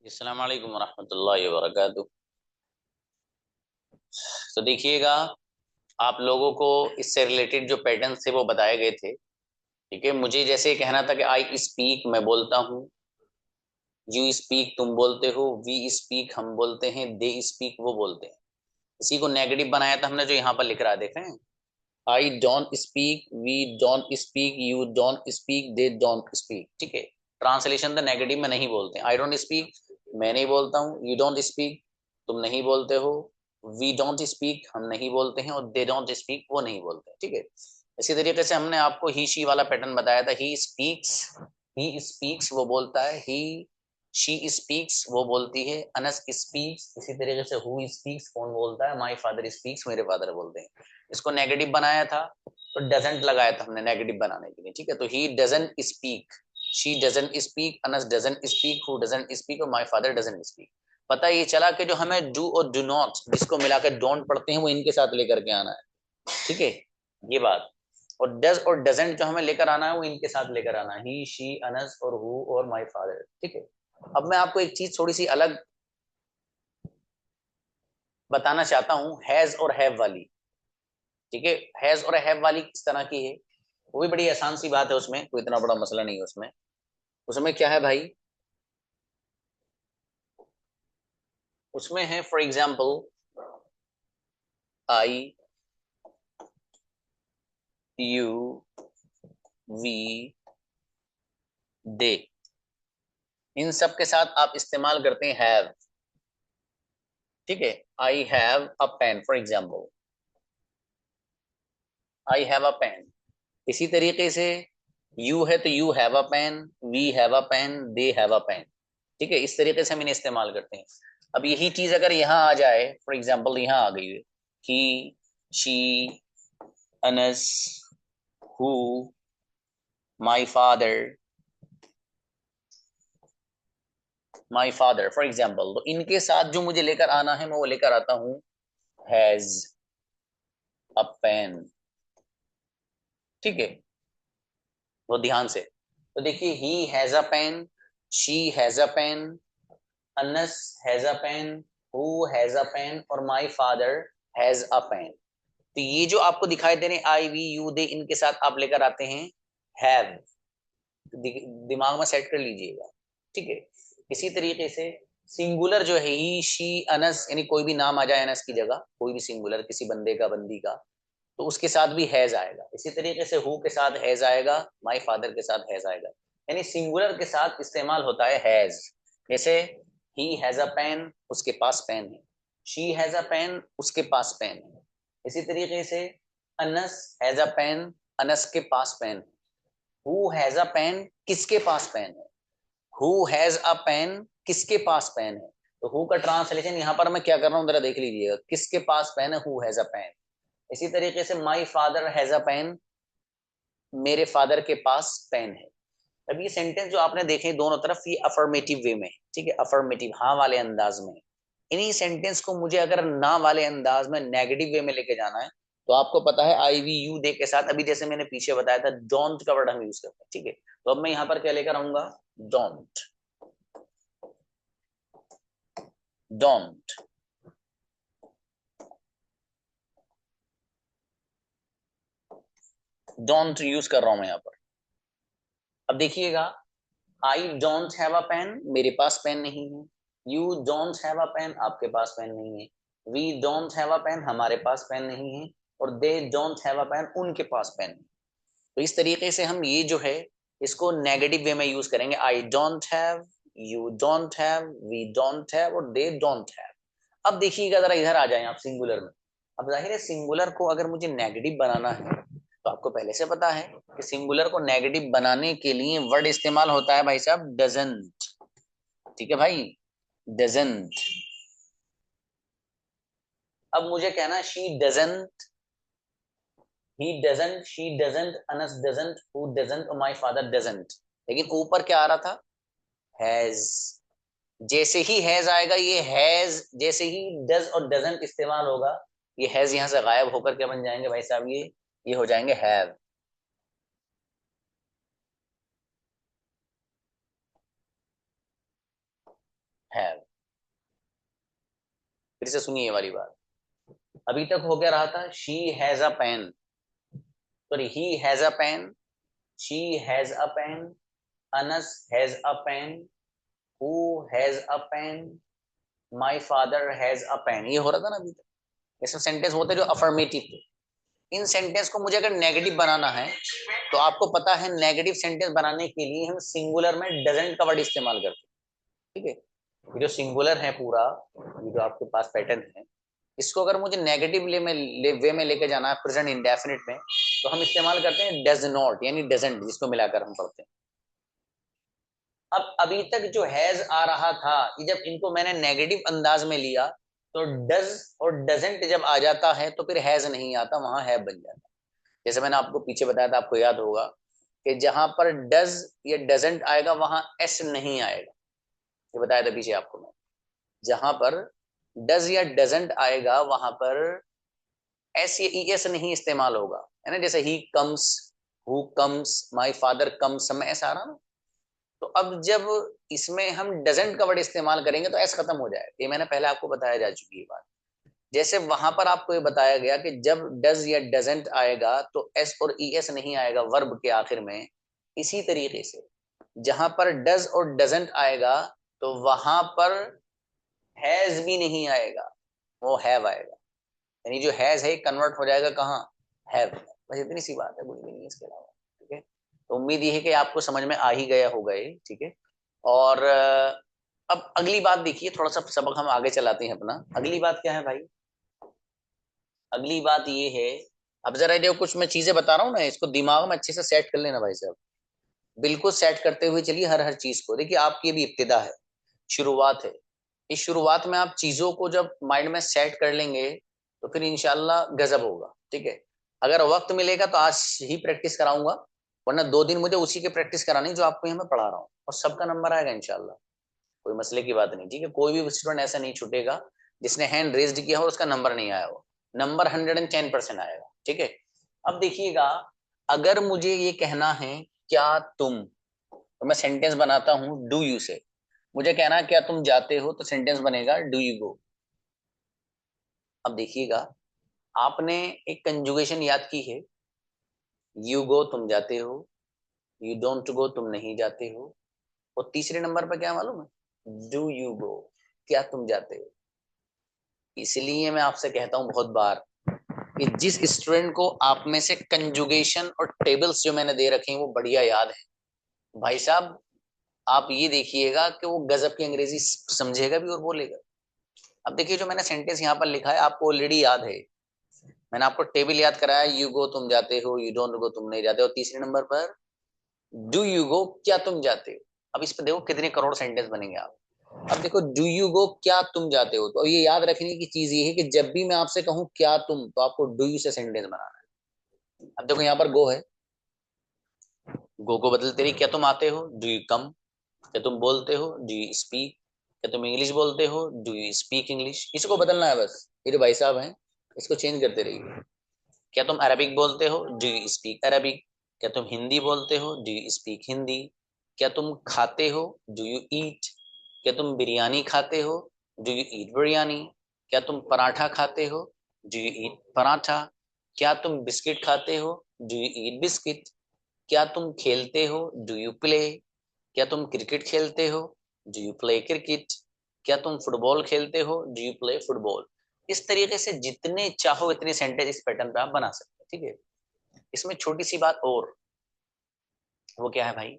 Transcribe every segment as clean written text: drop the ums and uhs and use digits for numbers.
अस्सलाम वालेकुम रहमतुल्लाहि व बरकातुहू। तो देखिएगा, आप लोगों को इससे रिलेटेड जो पैटर्न थे वो बताए गए थे। ठीक है, मुझे जैसे कहना था कि आई स्पीक मैं बोलता हूँ, यू स्पीक तुम बोलते हो, वी स्पीक हम बोलते हैं, दे स्पीक वो बोलते हैं। इसी को नेगेटिव बनाया था हमने, जो यहाँ पर लिख रहा है देखें। I don't speak, we don't speak, you don't speak, they don't speak. ठीक है, ट्रांसलेशन द नेगेटिव में नहीं बोलते हैं। आई डोंट स्पीक मैं नहीं बोलता हूँ, यू डोंट स्पीक तुम नहीं बोलते हो, वी डोंट स्पीक हम नहीं बोलते हैं, और दे डोंट स्पीक वो नहीं बोलते हैं। ठीक है, इसी तरीके से हमने आपको ही शी वाला पैटर्न बताया था। ही स्पीक्स वो बोलता है, ही शी स्पीक्स वो बोलती है, अनस स्पीक्स। इसी तरीके से हु स्पीक्स कौन बोलता है, माई फादर स्पीक्स मेरे फादर बोलते हैं। इसको नेगेटिव बनाया था तो डजंट लगाया था हमने नेगेटिव बनाने के लिए। ठीक है, तो ही doesn't speak, she doesn't speak, Anas doesn't speak, who doesn't speak, और माय फादर डजंट स्पीक। पता ये चला कि जो हमें डू और डू नॉट जिसको मिलाकर डोंट पढ़ते हैं वो इनके साथ लेकर के आना है। ठीक है, ये बात। और डज और डजंट जो हमें लेकर आना है वो इनके साथ लेकर आना है, ही शी अनस और हु और माय फादर। ठीक है, अब मैं आपको एक चीज थोड़ी सी अलग बताना चाहता हूँ, हैज और हैव वाली। ठीक है, हैज और हैव वाली किस तरह की है, वो भी बड़ी आसान सी बात है, उसमें कोई इतना बड़ा मसला नहीं है। उसमें उसमें क्या है भाई, उसमें है for example I, you, we, they, इन सब के साथ आप इस्तेमाल करते हैं हैव। ठीक है, I have a pen for example, I have a pen. इसी तरीके से यू है तो you have a pen, we have a pen, they have a pen. ठीक है, इस तरीके से हम इन्हें इस्तेमाल करते हैं। अब यही चीज अगर यहाँ आ जाए, फॉर एग्जाम्पल यहाँ आ गई है, he, she, Anas, who, my father, my father for example, तो इनके साथ जो मुझे लेकर आना है मैं वो लेकर आता हूँ हैज अ पेन। ठीक है, वो ध्यान से तो देखिए, he has a pen, she has a pen, Anas has a pen, who has a pen, और my father has a pen. तो ये जो आपको दिखाई दे रहे हैं आई वी यू दे, इनके साथ आप लेकर आते हैं हैव। दिमाग में सेट कर लीजिएगा। ठीक है, इसी तरीके से सिंगुलर जो है ही शी अनस, यानी कोई भी नाम आ जाए अनस की जगह, कोई भी सिंगुलर किसी बंदे का बंदी का, तो उसके साथ भी हैज आएगा। इसी तरीके से हु के साथ हैज आएगा, माई फादर के साथ हैज आएगा। यानी सिंगुलर के साथ इस्तेमाल होता है हैज। जैसे ही हैज अ पेन उसके पास पेन है, शी हैज अ पेन उसके पास पेन है। इसी तरीके से Anas has a pen, Anas के पास पेन है। हु हैज अ पेन किसके पास पेन है, हु हैज अ पेन किसके पास पेन है। तो हु का ट्रांसलेशन यहाँ पर मैं क्या कर रहा हूँ जरा देख लीजिएगा, किसके पास पेन है, हु हैज अ पेन। इसी तरीके से my father has a pen, मेरे फादर के पास पेन है। अब ये सेंटेंस जो आपने देखे दोनों तरफ, ये अफर्मेटिव वे में। ठीक है, अफर्मेटिव हाँ वाले अंदाज में। इन्हीं सेंटेंस को मुझे अगर ना वाले अंदाज में नेगेटिव वे में लेके जाना है, तो आपको पता है आई वी यू दे के साथ, अभी जैसे मैंने पीछे बताया था, डोंट का वर्ड हम यूज करते हैं। ठीक है, तो अब मैं यहाँ पर क्या लेकर आऊंगा, डोंट, डोंट, डोंट यूज कर रहा हूं मैं यहाँ पर। अब देखिएगा, I don't have a pen मेरे पास पेन नहीं है, you don't have a pen आपके पास पेन नहीं है, we don't have a pen हमारे पास पेन नहीं है, और they don't have a pen उनके पास पेन है। तो इस तरीके से हम ये जो है इसको नेगेटिव वे में यूज करेंगे, I don't have, you don't have, we don't have, और दे डोंट हैव। अब देखिएगा जरा इधर आ जाए आप सिंगुलर में। अब जाहिर है सिंगुलर को अगर मुझे नेगेटिव बनाना है, तो आपको पहले से पता है कि सिंगुलर को नेगेटिव बनाने के लिए वर्ड इस्तेमाल होता है भाई साहब डजंट। ठीक है भाई, डजंट। अब मुझे कहना she doesn't, he doesn't, she doesn't, Anas doesn't, who doesn't, और माय फादर डजंट। लेकिन ऊपर क्या आ रहा था, हैज। जैसे ही हैज आएगा, ये हैज जैसे ही डज और डजंट इस्तेमाल होगा, ये हैज यहां से गायब होकर क्या बन जाएंगे भाई साहब, ये हो जाएंगे हैव। हैव। फिर से सुनिए ये वाली बात। अभी तक हो क्या रहा था, she has a pen, sorry he has a pen, she has a pen, Anas has a pen, who has a pen, my father has a pen. ये हो रहा था ना अभी तक। ये सब सेंटेंस होते जो अफर्मेटिव थे। इन सेंटेंस को मुझे अगर नेगेटिव बनाना है तो आपको पता है नेगेटिव सेंटेंस बनाने के लिए हम सिंगुलर में डजंट का वर्ड इस्तेमाल करते हैं। ठीक है, ये जो सिंगुलर है पूरा, ये जो आपके पास पैटर्न है, इसको अगर मुझे नेगेटिव वे में लेके जाना है प्रेजेंट इंडेफिनिट में, तो हम इस्तेमाल करते हैं डज नॉट यानी डजंट, जिसको मिलाकर हम पढ़ते हैं। अब अभी तक जो हैज आ रहा था, ये जब इनको मैंने नेगेटिव अंदाज में लिया तो डज और डजंट जब आ जाता है तो फिर हैज नहीं आता, वहां है बन जाता है। जैसे मैंने आपको पीछे बताया था, आपको याद होगा कि जहां पर डज या डजंट आएगा वहां एस नहीं आएगा। ये बताया था पीछे आपको मैं, जहां पर डज या डजंट आएगा वहां पर एस या ई एस नहीं इस्तेमाल होगा, है ना। जैसे he comes, who comes, my father comes, समय ऐसा आ रहा ना। तो अब जब इसमें हम डजंट का वर्ड इस्तेमाल करेंगे तो एस खत्म हो जाएगा। ये मैंने पहले आपको बताया जा चुकी है बात। जैसे वहां पर आपको ये बताया गया कि जब डज या डजंट आएगा तो एस और ई एस नहीं आएगा वर्ब के आखिर में। इसी तरीके से जहां पर डज और डजंट आएगा तो वहां पर हैज भी नहीं आएगा, वो हैव आएगा। यानी जो हैज है कन्वर्ट हो जाएगा कहाँ, हैव। बस इतनी सी बात है, कुछ भी नहीं है इसके अलावा। ठीक है, तो उम्मीद ये है कि आपको समझ में आ ही गया होगा ये। ठीक है, और अब अगली बात देखिए, थोड़ा सा सबक हम आगे चलाते हैं अपना। अगली बात क्या है भाई, अगली बात ये है, अब जरा जो कुछ मैं चीजें बता रहा हूँ ना, इसको दिमाग में अच्छे से सेट कर लेना भाई साहब। बिल्कुल सेट करते हुए चलिए हर हर चीज को। देखिए आपकी भी इब्तिदा है, शुरुआत है। इस शुरुआत में आप चीजों को जब माइंड में सेट कर लेंगे तो फिर इंशाल्लाह गजब होगा। ठीक है, अगर वक्त मिलेगा तो आज ही प्रैक्टिस कराऊंगा, वरना 2 दिन मुझे उसी की प्रैक्टिस करानी जो आपको यहाँ मैं पढ़ा रहा हूँ, और सबका नंबर आएगा इंशाल्लाह। कोई मसले की बात नहीं। ठीक है, कोई भी स्टूडेंट ऐसा नहीं छूटेगा जिसने हैंड रेज्ड किया हो और उसका नंबर नहीं आया हो। नंबर 110% आएगा। ठीक है, अब देखिएगा, अगर मुझे ये कहना है क्या तुम, तो मैं सेंटेंस बनाता हूं डू यू से। मुझे कहना है क्या तुम जाते हो, तो सेंटेंस बनेगा डू यू गो। अब देखिएगा, आपने एक कंजुगेशन याद की है, यू गो तुम जाते हो, यू डोंट गो तुम नहीं जाते हो, और तीसरे नंबर पर क्या मालूम है, डू यू गो, क्या तुम जाते हो। इसलिए मैं आपसे कहता हूं बहुत बार कि जिस स्टूडेंट को आप में से कंजुगेशन और टेबल्स जो मैंने दे रखे हैं वो बढ़िया याद है, भाई साहब आप ये देखिएगा कि वो गजब की अंग्रेजी समझेगा भी और बोलेगा। अब देखिए जो मैंने सेंटेंस यहाँ पर लिखा है आपको ऑलरेडी याद है। मैंने आपको टेबल याद कराया, यू गो तुम जाते हो, यू डोंट गो तुम नहीं जाते हो, तीसरे नंबर पर डू यू गो क्या तुम जाते हो। अब इस पर देखो कितने करोड़ सेंटेंस बनेंगे आप। अब देखो डू यू गो क्या तुम जाते हो, तो ये याद रखने की चीज ये है कि जब भी मैं आपसे कहूं क्या तुम, तो आपको डू यू से सेंटेंस बनाना है। अब देखो यहाँ पर गो है, गो को बदलते रही, क्या तुम आते हो, डू यू कम, क्या तुम बोलते हो, डू यू स्पीक, क्या तुम इंग्लिश बोलते हो, डू यू स्पीक इंग्लिश। इसको बदलना है बस, ये जो भाई साहब हैं इसको चेंज करते रहिए। क्या तुम अरबिक बोलते हो, डू यू स्पीक अरबिक, क्या तुम हिंदी बोलते हो, डू यू स्पीक हिंदी, क्या तुम खाते हो, डू यू ईट, क्या तुम बिरयानी खाते हो, डू यू ईट बिरयानी, क्या तुम पराठा खाते हो, डू यू ईट पराठा, क्या तुम बिस्किट खाते हो, डू यू ईट बिस्किट, क्या तुम खेलते हो, डू यू प्ले, क्या तुम क्रिकेट खेलते हो, डू यू प्ले क्रिकेट, क्या तुम फुटबॉल खेलते हो, डू यू प्ले फुटबॉल। इस तरीके से जितने चाहो इतने सेंटेंस इस पैटर्न पे आप बना सकते हैं। ठीक है, इसमें छोटी सी बात और, वो क्या है भाई,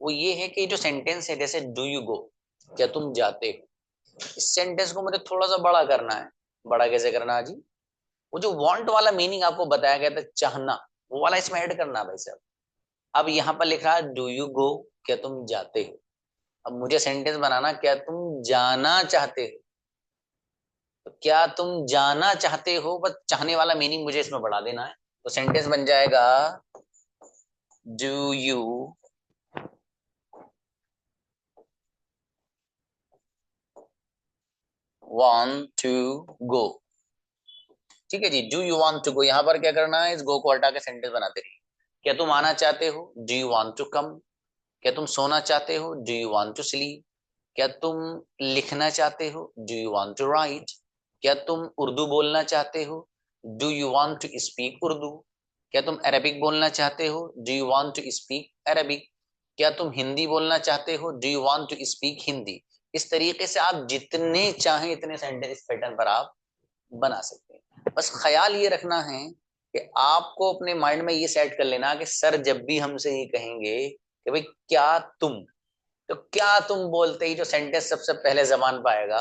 वो ये है कि जो सेंटेंस है जैसे डू यू गो, क्या तुम जाते हो, इस सेंटेंस को मुझे थोड़ा सा बड़ा करना है। बड़ा कैसे करना है जी, वो जो वांट वाला मीनिंग आपको बताया गया था, चाहना, वो वाला इसमें ऐड करना है भाई साहब। अब यहाँ पर लिखा है डू यू गो क्या तुम जाते हो, अब मुझे सेंटेंस बनाना क्या तुम जाना चाहते हो, तो क्या तुम जाना चाहते हो, बस चाहने वाला मीनिंग मुझे इसमें बढ़ा देना है। तो सेंटेंस बन जाएगा do you want to go. ठीक है जी, do you want to go, यहाँ पर क्या करना है, इस गो को हटा के सेंटेंस बनाते रहिए। क्या तुम आना चाहते हो, do you want to come, क्या तुम सोना चाहते हो, do you want to sleep, क्या तुम लिखना चाहते हो? Do you want to write? क्या तुम उर्दू बोलना चाहते हो? Do you want to speak Urdu? क्या तुम अरबिक बोलना चाहते हो? Do you want to speak Arabic? क्या तुम हिंदी बोलना चाहते हो? Do you want to speak Hindi? इस तरीके से आप जितने चाहें इतने सेंटेंस पैटर्न पर आप बना सकते हैं। बस ख्याल ये रखना है कि आपको अपने माइंड में ये सेट कर लेना कि सर जब भी हमसे ये कहेंगे कि भाई क्या तुम, तो क्या तुम बोलते ही जो सेंटेंस सबसे पहले जबान पर आएगा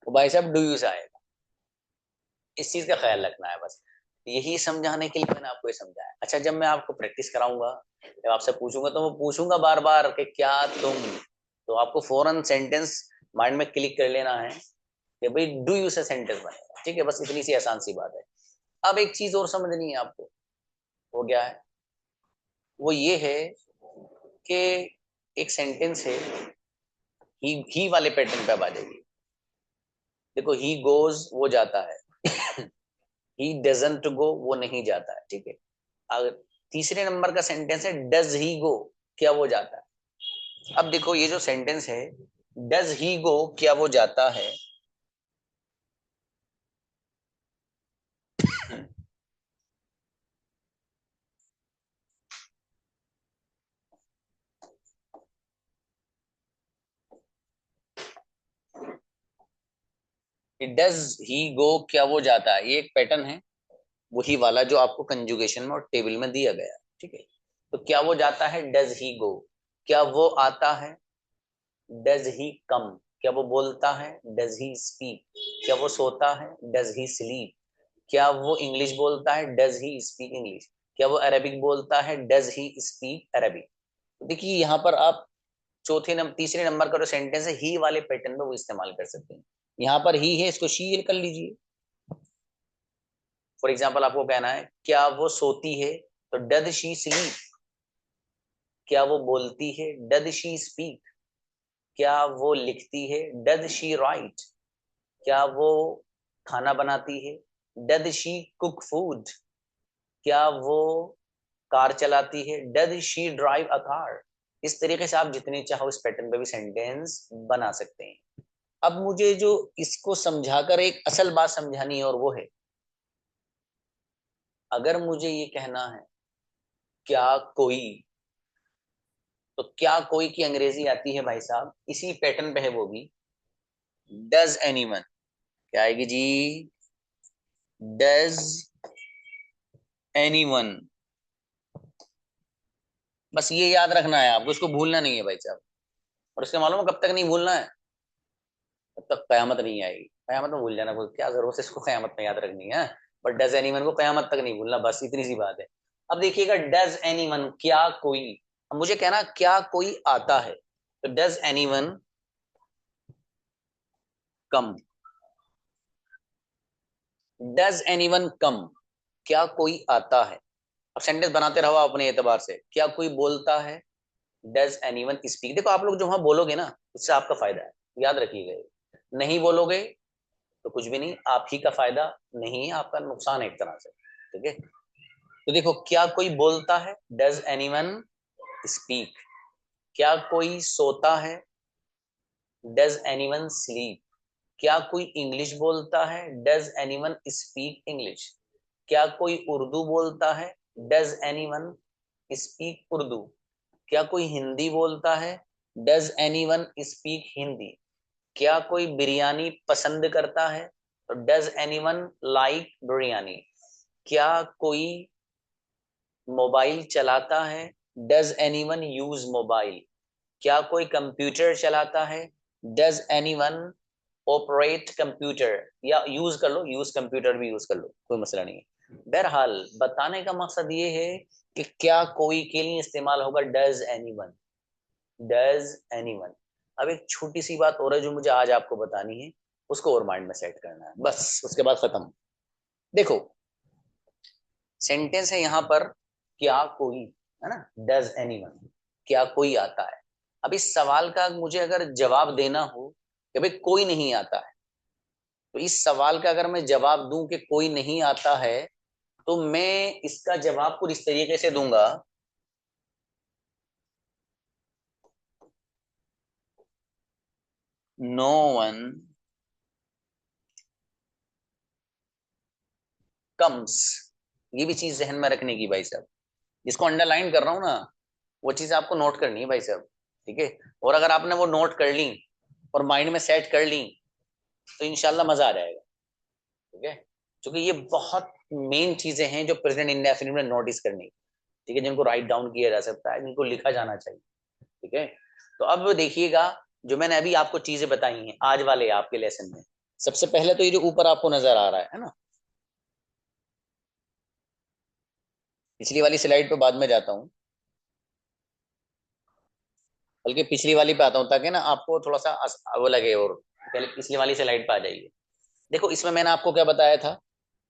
वो भाई साहब डू यू से आएगा। इस चीज का ख्याल रखना है बस। यही समझाने के लिए मैंने आपको ये समझाया। अच्छा, जब मैं आपको प्रैक्टिस कराऊंगा, जब आपसे पूछूंगा तो मैं पूछूंगा बार बार कि क्या तुम, तो आपको फौरन सेंटेंस माइंड में क्लिक कर लेना है कि भाई डू यू से सेंटेंस बनेगा। ठीक है, बस इतनी सी आसान सी बात है। अब एक चीज और समझनी है आपको, वो क्या है? वो ये है कि एक सेंटेंस है, ही वाले पैटर्न पे अब आ जाइए। देखो, ही गोज वो जाता है, ही डजंट गो वो नहीं जाता है। ठीक है, अगर तीसरे नंबर का सेंटेंस है डज ही गो, क्या वो जाता है? अब देखो ये जो सेंटेंस है डज ही गो क्या वो जाता है, डज ही गो क्या वो जाता है, ये एक पैटर्न है वही वाला जो आपको कंजुगेशन में और टेबल में दिया गया है। ठीक है, तो क्या वो जाता है डज ही गो, क्या वो आता है डज ही कम, क्या वो बोलता है डज ही स्पीक, क्या वो सोता है डज ही स्लीप, क्या वो इंग्लिश बोलता है डज ही स्पीक इंग्लिश, क्या वो अरबिक बोलता है डज ही स्पीक अरबिक। देखिए यहाँ पर आप तीसरे नंबर का जो सेंटेंस है ही वाले पैटर्न में वो इस्तेमाल कर सकते हैं। यहाँ पर ही है, इसको शी कर लीजिए। फॉर एग्जाम्पल आपको कहना है क्या वो सोती है, तो डज शी स्लीप। क्या वो बोलती है डज शी स्पीक। क्या वो लिखती है डज शी राइट। क्या वो खाना बनाती है डज शी कुक फूड। क्या वो कार चलाती है does she drive a car. इस तरीके से आप जितने चाहो इस पैटर्न पे भी सेंटेंस बना सकते हैं। अब मुझे जो इसको समझाकर एक असल बात समझानी है और वो है, अगर मुझे ये कहना है क्या कोई, तो क्या कोई की अंग्रेजी आती है भाई साहब, इसी पैटर्न पे है वो भी, डज एनीवन। क्या आएगी जी? Does anyone. बस ये याद रखना है आपको, इसको भूलना नहीं है भाई साहब। और इसके मालूम है कब तक नहीं भूलना है? तब तक कयामत नहीं आएगी। कयामत में भूल जाना कोई क्या जरूरत है, इसको कयामत में याद रखनी है। बट डज एनीवन को कयामत तक नहीं भूलना, बस इतनी सी बात है। अब देखिएगा, डज एनीवन क्या कोई, अब मुझे कहना क्या कोई आता है, तो does anyone come. Does anyone come, क्या कोई आता है। अब सेंटेंस बनाते रहो अपने एतबार से। क्या कोई बोलता है, डज एनीवन स्पीक। देखो आप लोग जो वहां बोलोगे ना, उससे आपका फायदा है, याद रखिएगा। नहीं बोलोगे तो कुछ भी नहीं, आप ही का फायदा नहीं है, आपका नुकसान है एक तरह से। ठीक है, तो देखो क्या कोई बोलता है डज एनीवन स्पीक। क्या कोई सोता है डज एनीवन स्लीप। क्या कोई इंग्लिश बोलता है डज एनीवन स्पीक इंग्लिश। क्या कोई उर्दू बोलता है डज एनीवन स्पीक उर्दू। क्या कोई हिंदी बोलता है डज एनीवन स्पीक हिंदी। क्या कोई बिरयानी पसंद करता है, तो डज एनीवन लाइक बिरयानी। क्या कोई मोबाइल चलाता है, डज एनीवन यूज मोबाइल। क्या कोई कंप्यूटर चलाता है, डज एनीवन ऑपरेट कंप्यूटर। या यूज कर लो, यूज कंप्यूटर भी यूज कर लो, कोई मसला नहीं है। बहरहाल बताने का मकसद ये है कि क्या कोई के लिए इस्तेमाल होगा डज एनीवन, डज एनीवन। अब एक छोटी सी बात और है जो मुझे आज आपको बतानी है, उसको और माइंड में सेट करना है, बस उसके बाद खत्म। देखो सेंटेंस है यहाँ पर क्या कोई, है ना, डज एनीवन, क्या कोई आता है। अब इस सवाल का मुझे अगर जवाब देना हो कि भाई कोई नहीं आता है, तो इस सवाल का अगर मैं जवाब दूं कि कोई नहीं आता है, तो मैं इसका जवाब कुछ इस तरीके से दूंगा नो वन कम्स, ये भी चीज जहन में रखने की भाई साहब, जिसको अंडरलाइन कर रहा हूं ना, वो चीज आपको नोट करनी है भाई साहब। ठीक है, और अगर आपने वो नोट कर ली और माइंड में सेट कर ली तो इंशाल्लाह मजा आ जाएगा। ठीक है, क्योंकि ये बहुत मेन चीजें हैं जो प्रेजेंट इंडेफिनिट में नोटिस करनी, ठीक है, जिनको राइट डाउन किया जा सकता है, जिनको लिखा जाना चाहिए। ठीक है, तो अब देखिएगा, जो मैंने अभी आपको चीजें बताई हैं आज वाले आपके लेसन में, सबसे पहले तो ये जो ऊपर आपको नजर आ रहा है ना, पिछली वाली स्लाइड पे बाद में जाता हूँ, बल्कि पिछली वाली पे आता हूँ ताकि ना आपको थोड़ा सा वो लगे, और पहले पिछली वाली स्लाइड पे आ जाइए। देखो इसमें मैंने आपको क्या बताया था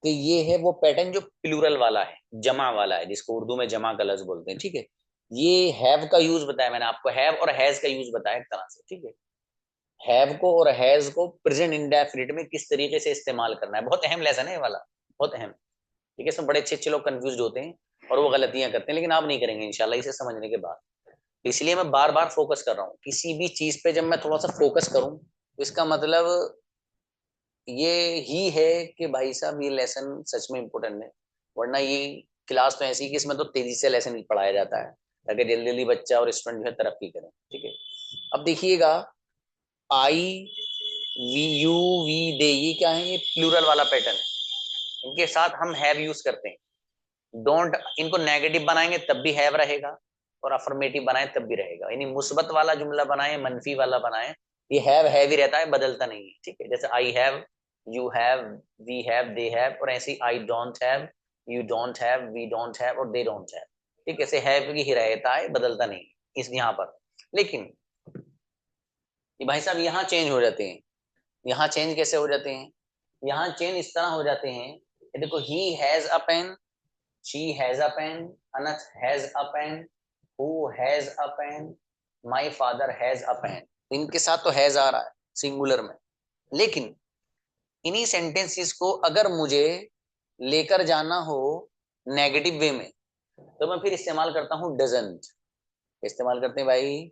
कि ये है वो पैटर्न जो प्लूरल वाला है, जमा वाला है, जिसको उर्दू में जमा का लफ्ज बोलते हैं। ठीक है, ये हैव का यूज बताया मैंने आपको, हैव और हैज का यूज बताया एक तरह से। ठीक है, हैव को और हैज को प्रेजेंट इंडेफिनिट में किस तरीके से इस्तेमाल करना है, बहुत अहम लेसन है ये वाला, बहुत अहम। ठीक है, इसमें बड़े अच्छे अच्छे लोग कंफ्यूज होते हैं और वो गलतियां करते हैं, लेकिन आप नहीं करेंगे इंशाल्लाह इसे समझने के बाद। तो इसलिए मैं बार बार फोकस कर रहा हूँ, किसी भी चीज पे जब मैं थोड़ा सा फोकस करूँ तो इसका मतलब ये ही है कि भाई साहब ये लेसन सच में इम्पोर्टेंट है। वरना ये क्लास तो ऐसी कि इसमें तो तेजी से लेसन पढ़ाया जाता है ताकि जल्दी जल्दी बच्चा और स्टूडेंट जो है तरक्की करें। ठीक है, अब देखिएगा, आई, वी, यू, वी, दे, ये क्या है, ये प्लूरल वाला पैटर्न है, इनके साथ हम हैव यूज करते हैं। डोंट, इनको नेगेटिव बनाएंगे तब भी हैव रहेगा, और अफर्मेटिव बनाए तब भी रहेगा, यानी मुस्बत वाला जुमला बनाए मनफी वाला बनाए, ये हैव ही रहता है, बदलता नहीं है। ठीक है, जैसे I have, you have, we have, they have, और ऐसे I don't have, you don't have, we don't have, और दे डोंट हैव। ठीक है, ऐसे हैव ही रहता है, बदलता नहीं है इस यहाँ पर। लेकिन ये भाई साहब यहाँ चेंज हो जाते हैं। यहाँ चेंज कैसे हो जाते हैं, यहाँ चेंज इस तरह हो जाते हैं, ये देखो, he has a pen, she has a pen, Anas has a pen, who has a pen, my father has a pen. इनके साथ तो हैज आ रहा है सिंगुलर में, लेकिन इन्हीं सेंटेंसेस को अगर मुझे लेकर जाना हो नेगेटिव वे में, तो मैं फिर इस्तेमाल करता हूँ डजंट। इस्तेमाल करते हैं भाई,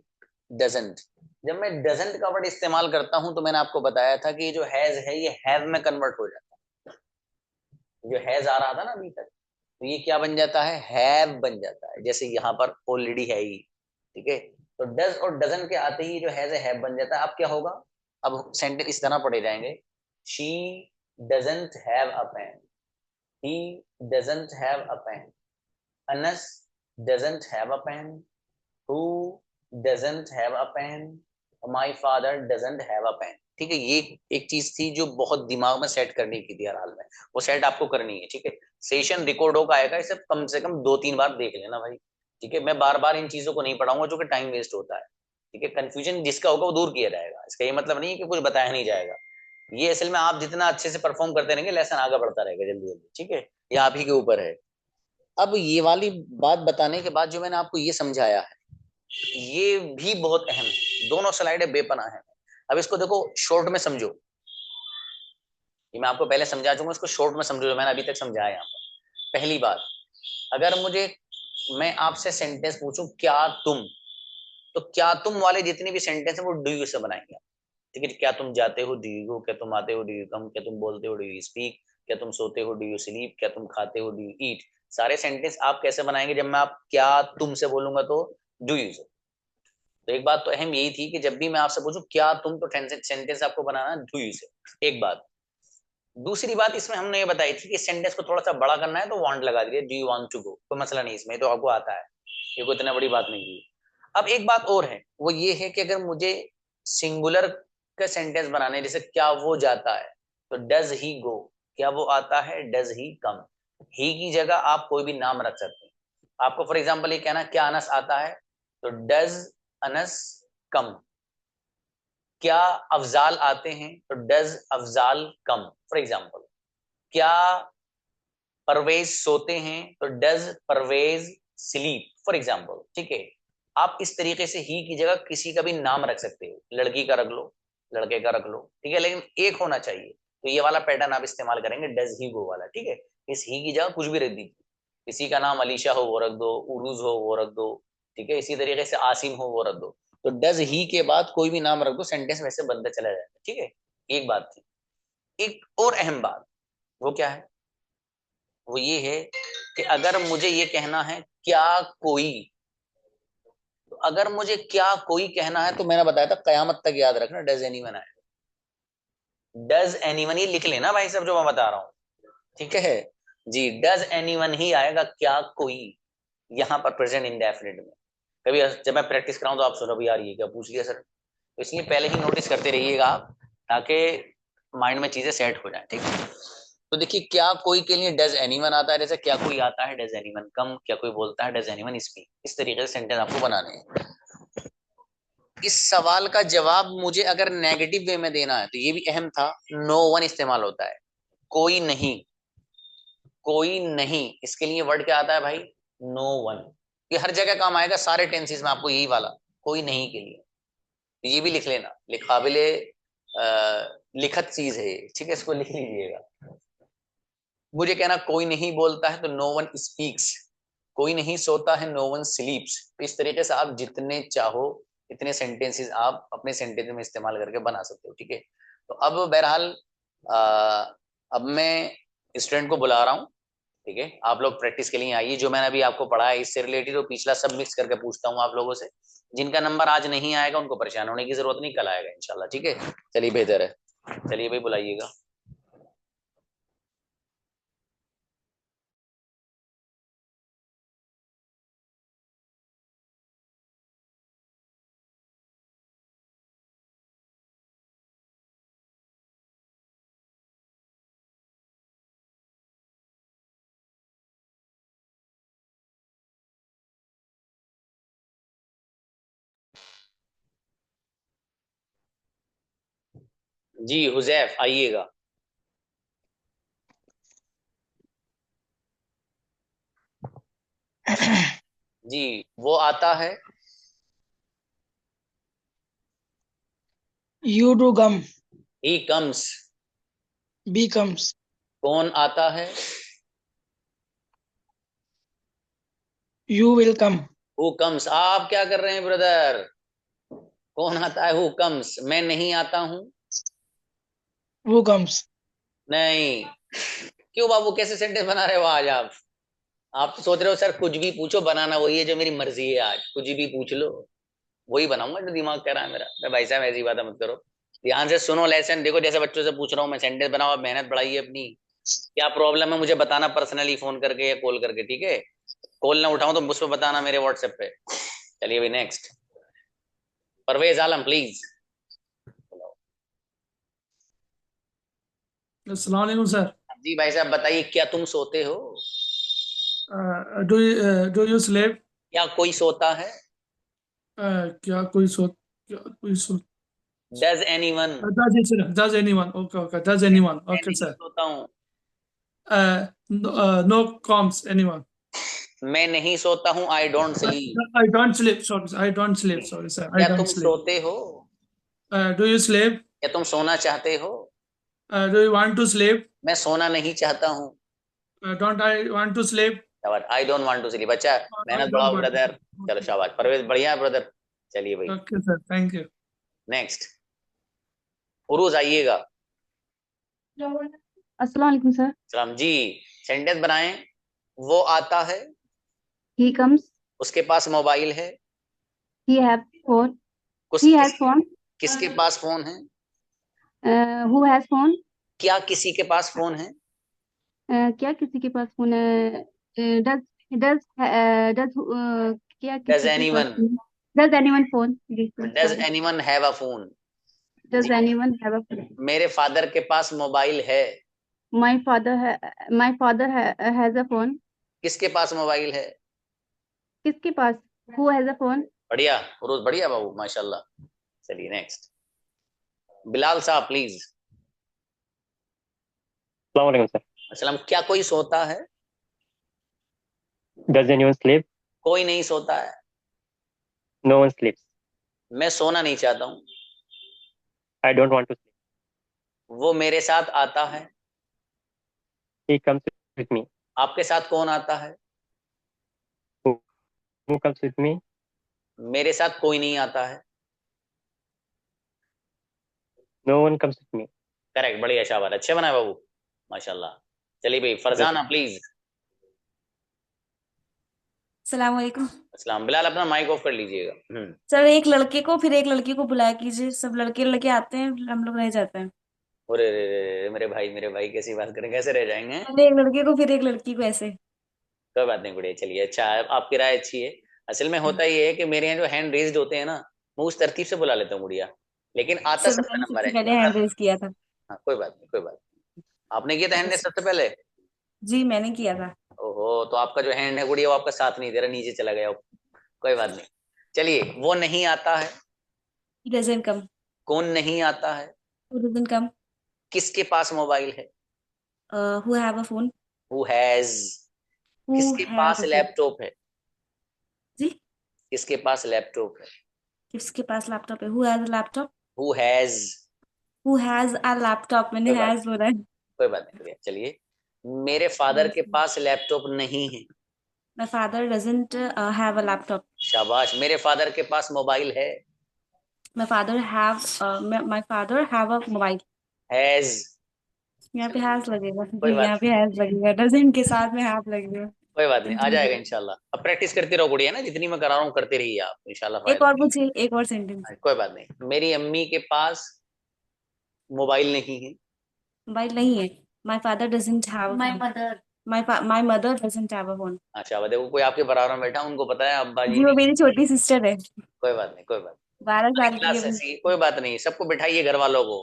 डजंट। जब मैं डजंट का वर्ड इस्तेमाल करता हूं तो मैंने आपको बताया था कि ये जो हैज है ये हैव में कन्वर्ट हो जाता है। जो हैज आ रहा था ना अभी तक, तो ये क्या बन जाता है, हैव बन जाता है, जैसे यहाँ पर ऑलरेडी है ही। ठीक है, तो डज और डजन के आते ही जो हैज है हैव बन जाता है। अब क्या होगा, अब सेंटेंस इस तरह पढ़े जाएंगे, she doesn't have a pen, he doesn't have a pen, Anas doesn't have a pen, who doesn't have a pen, my father doesn't have a pen. ठीक है, ये एक चीज थी जो बहुत दिमाग में सेट करने की थी हर हाल में, वो सेट आपको करनी है। ठीक है, सेशन रिकॉर्ड होगा आएगा, इसे कम से कम 2-3 बार देख लेना भाई। ठीक है, मैं बार बार इन चीजों को नहीं पढ़ाऊंगा जो कि टाइम वेस्ट होता है। ठीक है, कंफ्यूजन जिसका होगा वो दूर किया जाएगा, इसका ये मतलब नहीं है कि कुछ बताया नहीं जाएगा। ये असल में आप जितना अच्छे से परफॉर्म करते रहेंगे लेसन आगे बढ़ता रहेगा जल्दी जल्दी। ठीक है, ये आप ही के ऊपर है। अब ये वाली बात बताने के बाद जो मैंने आपको ये समझाया है, ये भी बहुत अहम है, दोनों स्लाइडें बेपनाह है। अब इसको देखो शॉर्ट में समझो, ये मैं आपको पहले समझा चुका हूं, इसको शॉर्ट में समझो जो मैंने अभी तक समझाया यहाँ पर। पहली बात, अगर मुझे, मैं आपसे सेंटेंस पूछूं क्या तुम, तो क्या तुम वाले जितने भी सेंटेंस है वो डू यू से बनाएंगे। ठीक है, क्या तुम जाते हो, डू यू गो, क्या तुम आते हो, डू यू कम, क्या तुम बोलते हो, डू यू स्पीक, क्या तुम सोते हो, डू यू स्लीप, क्या तुम खाते हो, डू यू ईट। सारे सेंटेंस आप कैसे बनाएंगे, जब मैं आप क्या तुम से बोलूंगा तो डू यू से। तो एक बात तो अहम यही थी कि जब भी मैं आपसे पूछूं क्या तुम, तो सेंटेंस आपको बनाना डू यू से। एक बात। दूसरी बात इसमें हमने ये बताई थी कि सेंटेंस को थोड़ा सा बड़ा करना है तो वांट लगा दिया, do you want to go, कोई मसला नहीं इसमें, तो आपको आता है, ये कोई इतना बड़ी बात नहीं की। अब एक बात और है, वो ये है कि अगर मुझे सिंगुलर का सेंटेंस बनाने हैं, जैसे क्या वो जाता है, तो डज ही गो, क्या वो आता है, डज ही कम। ही की जगह आप कोई भी नाम रख सकते हैं। आपको फॉर एग्जाम्पल ये कहना, क्या अनस आता है, तो डज अनस कम। क्या अफजाल आते हैं, तो does Afzal come, for example. क्या परवेज सोते हैं, तो does Parvez sleep, for example. ठीक है, आप इस तरीके से ही की जगह किसी का भी नाम रख सकते हो, लड़की का रख लो, लड़के का रख लो। ठीक है, लेकिन एक होना चाहिए, तो ये वाला पैटर्न आप इस्तेमाल करेंगे, डज ही गो वाला। ठीक है, इस ही की जगह कुछ भी रख दीजिए, किसी का नाम अलीशा हो वो रख दो, उरूज हो वो रख दो। ठीक है, इसी तरीके से आसिम हो वो रख दो। तो डज ही के बाद कोई भी नाम रख दो, सेंटेंस वैसे बनता चला जाएगा। ठीक है, एक बात थी। एक और अहम बात, वो क्या है? वो ये है कि अगर मुझे ये कहना है क्या कोई, तो अगर मुझे क्या कोई कहना है तो मैंने बताया था कयामत तक याद रखना डज एनीवन आएगा। डज एनीवन ही लिख लेना भाई साहब जो मैं बता रहा हूँ। ठीक है जी, डज एनीवन ही आएगा, क्या कोई, यहाँ पर प्रेजेंट इंडेफिनिट में। कभी जब मैं प्रैक्टिस कराऊं तो आप सुनो भी यार ये क्या पूछ लिया सर, तो इसलिए पहले ही नोटिस करते रहिएगा आप, ताकि माइंड में चीजें सेट हो जाए। ठीक है, तो देखिए क्या कोई के लिए डज एनीवन आता है, जैसे क्या कोई आता है डज एनीवन कम, क्या कोई बोलता है डज एनीवन स्पीक, इस तरीके से सेंटेंस आपको बनाने हैं। इस सवाल का जवाब मुझे अगर नेगेटिव वे में देना है तो ये भी अहम था, नो वन इस्तेमाल होता है, कोई नहीं, कोई नहीं, इसके लिए वर्ड क्या आता है भाई? No one. ये हर जगह काम आएगा, सारे टेंसेस में आपको यही वाला, कोई नहीं के लिए। तो ये भी लिख लेना, लिखाबिले लिखत चीज है ये, ठीक है, इसको लिख लीजिएगा। मुझे कहना कोई नहीं बोलता है तो नो वन स्पीक्स, कोई नहीं सोता है नो वन स्लीप्स। तो इस तरीके से आप जितने चाहो इतने सेंटेंसेस आप अपने सेंटेंस में इस्तेमाल करके बना सकते हो। ठीक है, तो अब बहरहाल अब मैं स्टूडेंट को बुला रहा हूँ। ठीक है, आप लोग प्रैक्टिस के लिए आइए, जो मैंने अभी आपको पढ़ा है इससे रिलेटेड और पिछला सब मिक्स करके पूछता हूँ आप लोगों से। जिनका नंबर आज नहीं आएगा उनको परेशान होने की जरूरत नहीं, कल आएगा इंशाल्लाह। ठीक है, चलिए बेहतर है, चलिए भाई बुलाइएगा। जी हुजैफ आइएगा। जी, वो आता है। You do come. He comes. Be comes. कौन आता है? You will come. Who comes. आप क्या कर रहे हैं ब्रदर? कौन आता है? Who comes. मैं नहीं आता हूं। Who comes? नहीं। क्यों बाबू, कैसे सेंटेंस बना रहे हो आज आप तो सोच रहे हो सर कुछ भी पूछो, बनाना वही है जो मेरी मर्जी है, आज कुछ भी पूछ लो वही बनाऊंगा जो दिमाग कह रहा है मेरा। मैं भाई साहब ऐसी बात मत करो, ध्यान से सुनो लेसन। देखो जैसे बच्चों से पूछ रहा हूँ मैं, सेंटेंस बनाओ, आप मेहनत बढ़ाइए अपनी। क्या प्रॉब्लम है मुझे बताना पर्सनली फोन करके या कॉल करके। ठीक है, कॉल ना उठाऊं तो मुझ पर बताना मेरे व्हाट्सएप पे। चलिए भाई नेक्स्ट, परवेज आलम प्लीज। अस्सलाम वालेकुम सर. जी भाई साहब बताइए, क्या तुम सोते हो? Do you sleep? क्या कोई सोता है? क्या कोई सो क्या कोई so does anyone? does anyone? Okay, does मैं anyone? मैं Okay, नहीं sir. सोता हूँ। No comes anyone. मैं नहीं सोता हूँ, I don't I, sleep. I don't sleep. Sorry, I don't sleep. Sorry, sir. I क्या don't तुम sleep. सोते हो? Do you sleep? क्या तुम सोना चाहते हो? Do you want to sleep? मैं सोना नहीं चाहता हूँ। Don't I want to sleep? शाबाश, I don't want to sleep. अच्छा, I मेहनत don't बढ़ाओ want to ब्रदर। sleep. चलो Okay. शाबाश, परवेज बढ़िया ब्रदर। चलिए भाई Okay, sir. Thank you. Next, Urooj आइएगा। अस्सलाम वालेकुम सर. सलाम जी। सेंटेंस बनाएं। वो आता है, He comes. उसके पास मोबाइल है। He have phone. कुछ He has phone. किसके पास फोन है? Who has phone? क्या किसी के पास फोन है? क्या किसी के पास फोन है? Does does does क्या डज किसी के पास एनीवन? phone है? Does anyone phone? जी does sorry. Anyone have a phone? Does जी, anyone have a phone? मेरे फादर के पास मोबाइल है। My father has a phone. किसके पास मोबाइल है? किसके पास? Who has a phone? बढ़िया उरूज, बढ़िया बाबू माशाल्लाह। चलिए नेक्स्ट, बिलाल साहब प्लीज। Assalamualaikum sir. असलम। क्या कोई सोता है? Does anyone sleep? कोई नहीं सोता है। No one sleeps. मैं सोना नहीं चाहता हूँ। I don't want to sleep. वो मेरे साथ आता है। He comes with me. आपके साथ कौन आता है? Who, who comes with me? मेरे साथ कोई नहीं आता है। No one comes with me. Correct, बढ़िया, शाबाश, अच्छे बनाए बाबू, माशाल्लाह। चलिए भाई, फरजाना प्लीज। सलाम वालेकुम। अस्सलाम। बिलाल अपना माइक ऑफ कर लीजिएगा। सर एक लड़के को फिर एक लड़की को बुलाया कीजिए, सब लड़के लड़के आते हैं, हम लोग रह जाते हैं। अरे रे रे रे, मेरे भाई कैसी बात करें, कैसे रह जाएंगे? पहले एक लड़के को फिर एक लड़की को, ऐसे। कोई बात नहीं, बढ़िया, चलिए, अच्छा है, आपकी राय अच्छी है। असल में होता ये है कि मेरे यहाँ जो हैंड रेज्ड होते हैं ना, मैं उस तरतीब से बुला लेता हूँ गुड़िया, लेकिन आता सर सबका मैंने नंबर सबसे है। पहले हैंड रेज किया था। हाँ, कोई बात नहीं, कोई बात नहीं। आपने किया था हैंड रेज सबसे पहले? जी मैंने किया था। ओहो, तो आपका जो हैंड है गुड़िया, वो आपका साथ नहीं दे रहा, नीचे चला गया। कोई बात नहीं, चलिए। वो नहीं आता है। He doesn't come. कौन नहीं आता है? Who doesn't come? किसके पास मोबाइल है? Who have a phone? Who has. Who किसके have pass a phone? Laptop है? जी किसके पास लैपटॉप है? किसके पास लैपटॉप है? Who has a laptop? Who has. Who has a laptop? मैंने कोई बात has बोला है। कोई बात नहीं, बढ़िया, चलिए। मेरे फादर के पास लैपटॉप नहीं है। My father doesn't have a laptop. शाबाश। मेरे फादर के पास मोबाइल है। My father have a mobile. Has. यहाँ पे has लगेगा। कोई बात यहाँ पे has लगेगा, doesn't के साथ में have लगेगा। कोई बात नहीं, आ जाएगा इंशाल्लाह। अब प्रैक्टिस करते रहो गुड़िया ना, जितनी मैं करा रहा हूँ करते रहिए आप, इंशाल्लाह एक फायदा। और पूछिए, एक और सेंटेंस। कोई बात नहीं। मेरी अम्मी के पास मोबाइल नहीं है। मोबाइल नहीं है। My father doesn't have a My phone. mother. My mother doesn't have a phone. अच्छा, देखो कोई आपके बराबर में बैठा, उनको पता है अब्बा जी जी वो नहीं। मेरी छोटी सिस्टर है, कोई बात नहीं, कोई बात 12 नहीं, साल की क्लास है वो। ऐसी, कोई बात नहीं, सबको बिठाइए घर वालों को।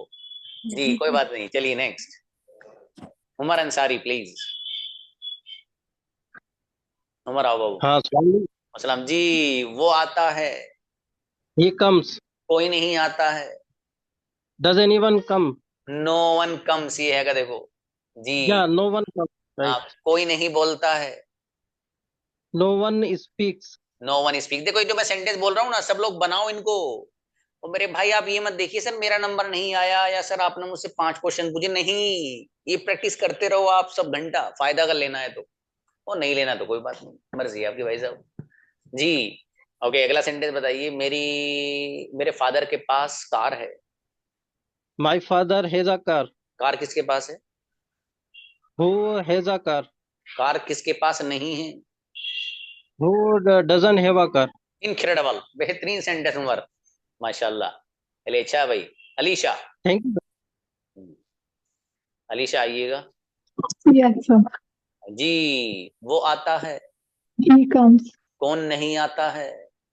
जी कोई बात नहीं, चलिए नेक्स्ट। उमर अंसारी प्लीज। उमर आओ बाबू। हाँ, अस्सलाम जी। वो आता है। he comes. कोई नहीं आता है। Does anyone come? No one comes, ये है का देखो जी। Yeah, no one comes. हाँ, Right. कोई नहीं बोलता है। No one speaks. No one speak. देखो ये जो मैं सेंटेंस बोल रहा हूँ ना, सब लोग बनाओ इनको। और मेरे भाई आप ये मत देखिए सर मेरा नंबर नहीं आया, या सर आपने मुझसे 5 क्वेश्चन पूछे, नहीं। ये प्रैक्टिस करते रहो आप सब घंटा, फायदा अगर लेना है तो, और नहीं लेना तो कोई बात नहीं, मर्जी है आपकी भाई साहब जी। ओके, अगला सेंटेंस बताइए। मेरे फादर के पास कार है। My father has a car. Car किसके पास है? Who has a car? Car किसके पास नहीं है? Who doesn't have a car? Incredible, बेहतरीन सेंटेंस उमर, माशाल्लाह। चलिए, अच्छा भाई। अलीशा। Thank you. अलीशा आइएगा Yes, sir. जी। वो आता है। He comes. कौन नहीं आता है?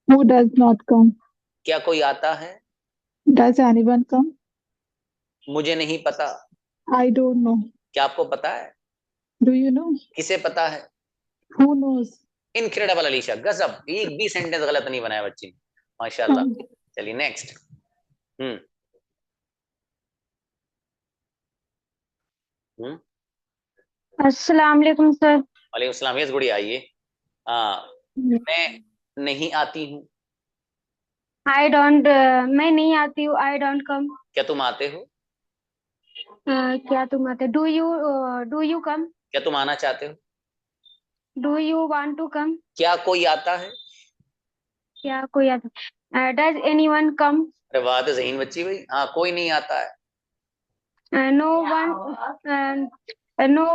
Who does not come? क्या कोई आता है? Does anyone come? मुझे नहीं पता। I don't know. क्या आपको पता है? Do you know? किसे पता है? Who knows? इनक्रेडिबल अलीशा, गजब, एक भी सेंटेंस गलत नहीं बनाया बच्ची ने, माशाल्लाह। चलिए नेक्स्ट। हम्म अस्सलाम वालेकुम सर। वालेकुम सलाम। यस गुड़िया आइए। हाँ, मैं नहीं आती हूँ। आई डोंट मैं नहीं आती हूँ। I don't come. क्या तुम आते हो? क्या तुम आते? Do you come? क्या तुम आना चाहते हो? Do you want to come? क्या कोई आता है? क्या कोई आता? Does anyone come? अरे वाह, तो ज़हीन बच्ची भाई। हाँ, कोई नहीं आता है। नो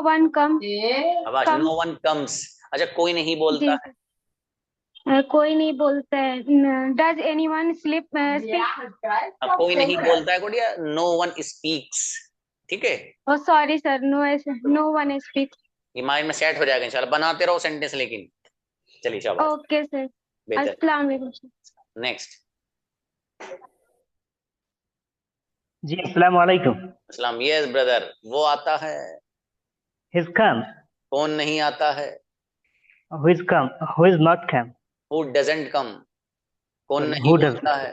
वन कम। आवाज, कम। No one comes. अच्छा, कोई नहीं बोलता है। कोई नहीं बोलता है। Does anyone speak? हाँ, कोई नहीं बोलता है गुड़िया, नो वन स्पीक्स। ठीक है, oh sorry sir, no one speak. ये माइंड में सेट हो जाएगा इंशाल्लाह। बनाते रहो सेंटेंस, लेकिन चलिए शाबाश, ओके सर। बेहतर। अस्सलाम वालेकुम। नेक्स्ट। जी अस्सलाम वालेकुम। अस्सलाम। Yes brother. वो आता है। His come. कौन नहीं आता है? Who is come? Who is not come? Who doesn't come. कौन नहीं Who बोलता है?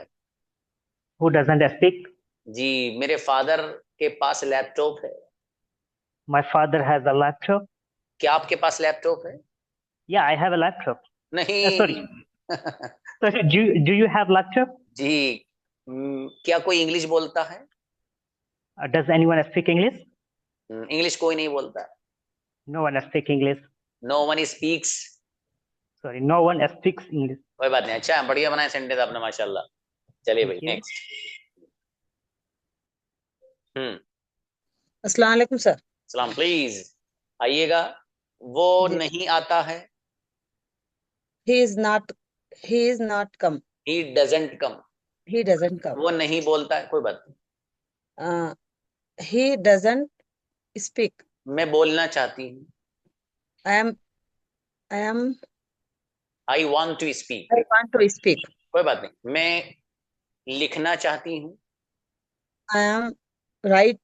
Who doesn't speak? जी, मेरे फादर के पास लैपटॉप है। My father has a laptop. क्या आपके पास लैपटॉप है? Yeah, I have a laptop. नहीं। Sorry. Sorry, do you have laptop? जी। क्या कोई इंग्लिश बोलता है? Does anyone speak English? English कोई नहीं बोलता। No one speak English. No one speaks. Sorry, no one speaks English. कोई बात नहीं, अच्छा बढ़िया बनाया सेंटेंस आपने, माशाल्लाह। चलिए भाई Thank you. नेक्स्ट। अस्सलाम वालेकुम सर। सलाम प्लीज आइएगा। वो जी। नहीं आता है। He is not come. He doesn't come. He doesn't come. वो नहीं बोलता है, कोई बात नहीं। He doesn't speak. मैं बोलना चाहती हूँ। I am I want to speak. I want to speak. कोई बात नहीं। मैं लिखना चाहती हूँ। I am write